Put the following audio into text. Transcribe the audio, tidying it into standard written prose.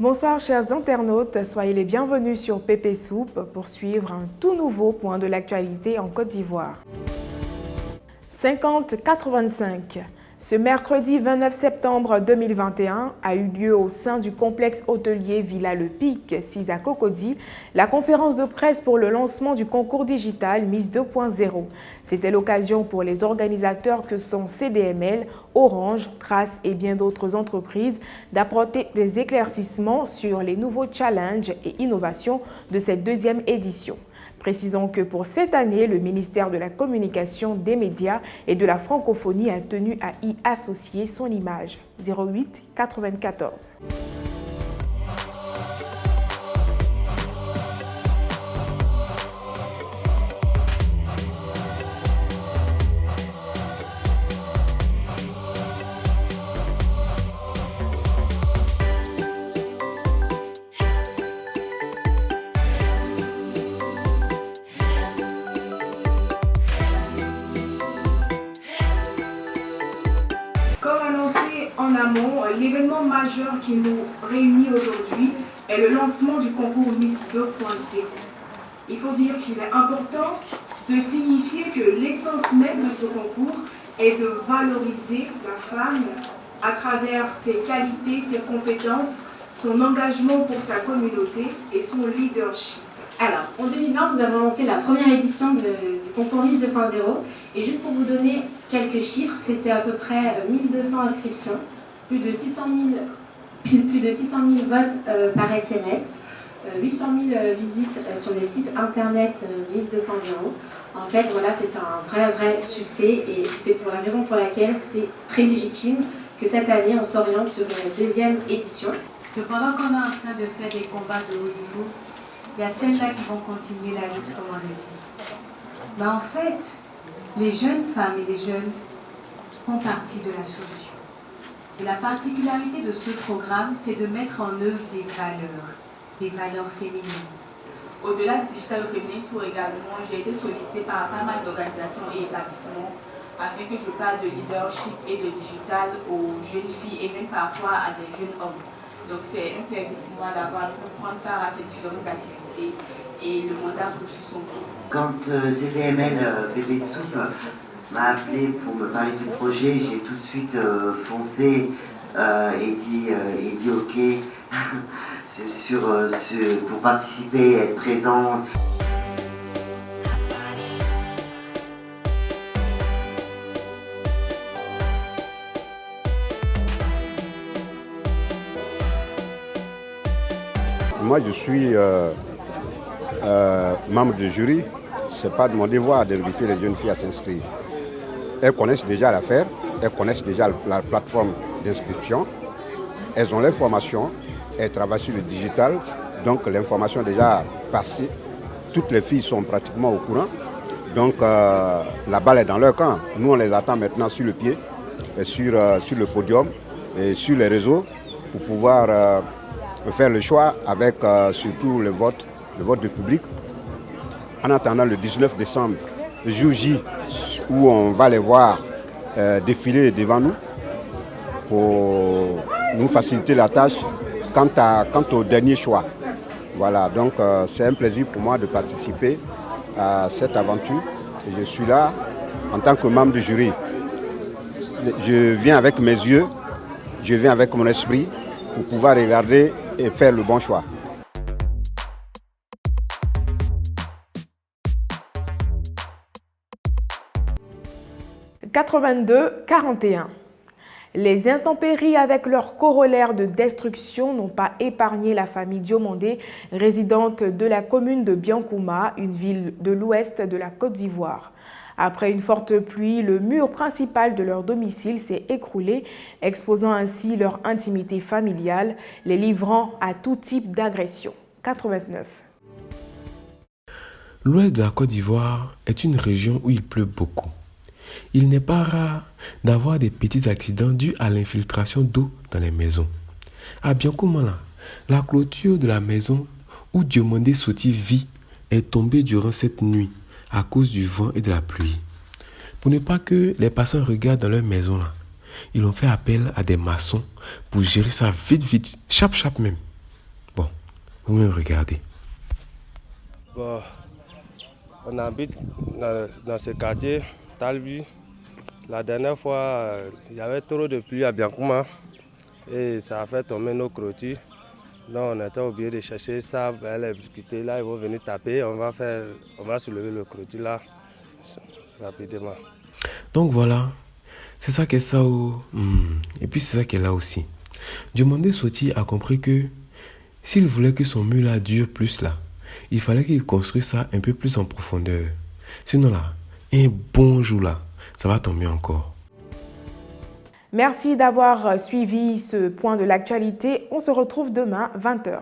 Bonsoir chers internautes, soyez les bienvenus sur Pépé Soupe pour suivre un tout nouveau point de l'actualité en Côte d'Ivoire. 50-85. Ce mercredi 29 septembre 2021 a eu lieu au sein du complexe hôtelier Villa Le Pic, 6 à Cocody, la conférence de presse pour le lancement du concours digital Miss 2.0. C'était l'occasion pour les organisateurs que sont CDML, Orange, Trace et bien d'autres entreprises d'apporter des éclaircissements sur les nouveaux challenges et innovations de cette deuxième édition. Précisons que pour cette année, le ministère de la Communication, des Médias et de la Francophonie a tenu à y associer son image. 08 94. En amont, l'événement majeur qui nous réunit aujourd'hui est le lancement du concours Miss 2.0. Il faut dire qu'il est important de signifier que l'essence même de ce concours est de valoriser la femme à travers ses qualités, ses compétences, son engagement pour sa communauté et son leadership. Alors, en 2020, nous avons lancé la première édition du concours Miss 2.0 et juste pour vous donner quelques chiffres, c'était à peu près 1200 inscriptions, plus de 600 000 votes par SMS, 800 000 visites sur le site internet Miss 2.0. En fait, voilà, c'est un vrai succès et c'est pour la raison pour laquelle c'est très légitime que cette année, on s'oriente sur une deuxième édition. Pendant qu'on est en train de faire des combats de haut niveau, il y a celles-là qui vont continuer la lutte, comme on le dit. Mais en fait, les jeunes femmes et les jeunes font partie de la solution. Et la particularité de ce programme, c'est de mettre en œuvre des valeurs féminines. Au-delà du digital au féminin tour également, j'ai été sollicitée par pas mal d'organisations et établissements afin que je parle de leadership et de digital aux jeunes filles et même parfois à des jeunes hommes. Donc c'est un plaisir pour moi d'avoir pu prendre part à ces différentes activités et le mandat poursuit son cours. Quand CDML Pépé Soupe m'a appelé pour me parler du projet, j'ai tout de suite foncé et dit ok pour participer, être présent. Moi, je suis membre du jury. Ce n'est pas de mon devoir d'inviter les jeunes filles à s'inscrire. Elles connaissent déjà l'affaire, elles connaissent déjà la plateforme d'inscription. Elles ont l'information, elles travaillent sur le digital. Donc l'information est déjà passée. Toutes les filles sont pratiquement au courant. Donc la balle est dans leur camp. Nous, on les attend maintenant sur le pied, et sur le podium et sur les réseaux pour pouvoir faire le choix avec surtout le vote du public. En attendant le 19 décembre, le jour J, où on va les voir défiler devant nous pour nous faciliter la tâche quant au dernier choix. Voilà, donc c'est un plaisir pour moi de participer à cette aventure. Et je suis là en tant que membre du jury. Je viens avec mes yeux, je viens avec mon esprit pour pouvoir regarder et faire le bon choix. « 82-41. Les intempéries avec leur corollaire de destruction n'ont pas épargné la famille Diomandé, résidente de la commune de Biankouma, une ville de l'ouest de la Côte d'Ivoire. Après une forte pluie, le mur principal de leur domicile s'est écroulé, exposant ainsi leur intimité familiale, les livrant à tout type d'agression. 89. L'ouest de la Côte d'Ivoire est une région où il pleut beaucoup. Il n'est pas rare d'avoir des petits accidents dus à l'infiltration d'eau dans les maisons. À Biankouma, la clôture de la maison où Diomandé Soti vit est tombée durant cette nuit à cause du vent et de la pluie. Pour ne pas que les passants regardent dans leur maison, ils ont fait appel à des maçons pour gérer ça vite, chap même. Vous-même regardez. Bon, on habite dans ce quartier, Talbi. La dernière fois, il y avait trop de pluie à Biancouma et ça a fait tomber nos clôtures. Donc on était obligé de chercher ça, les discuter. Là, ils vont venir taper. On va soulever le clôture là rapidement. Donc voilà, c'est ça qu'est ça. Et puis c'est ça qu'elle a aussi. Diomandé Soti a compris que s'il voulait que son mur là dure plus là, il fallait qu'il construise ça un peu plus en profondeur. Sinon là, un bon jour là, ça va tomber encore. Merci d'avoir suivi ce point de l'actualité. On se retrouve demain, 20h.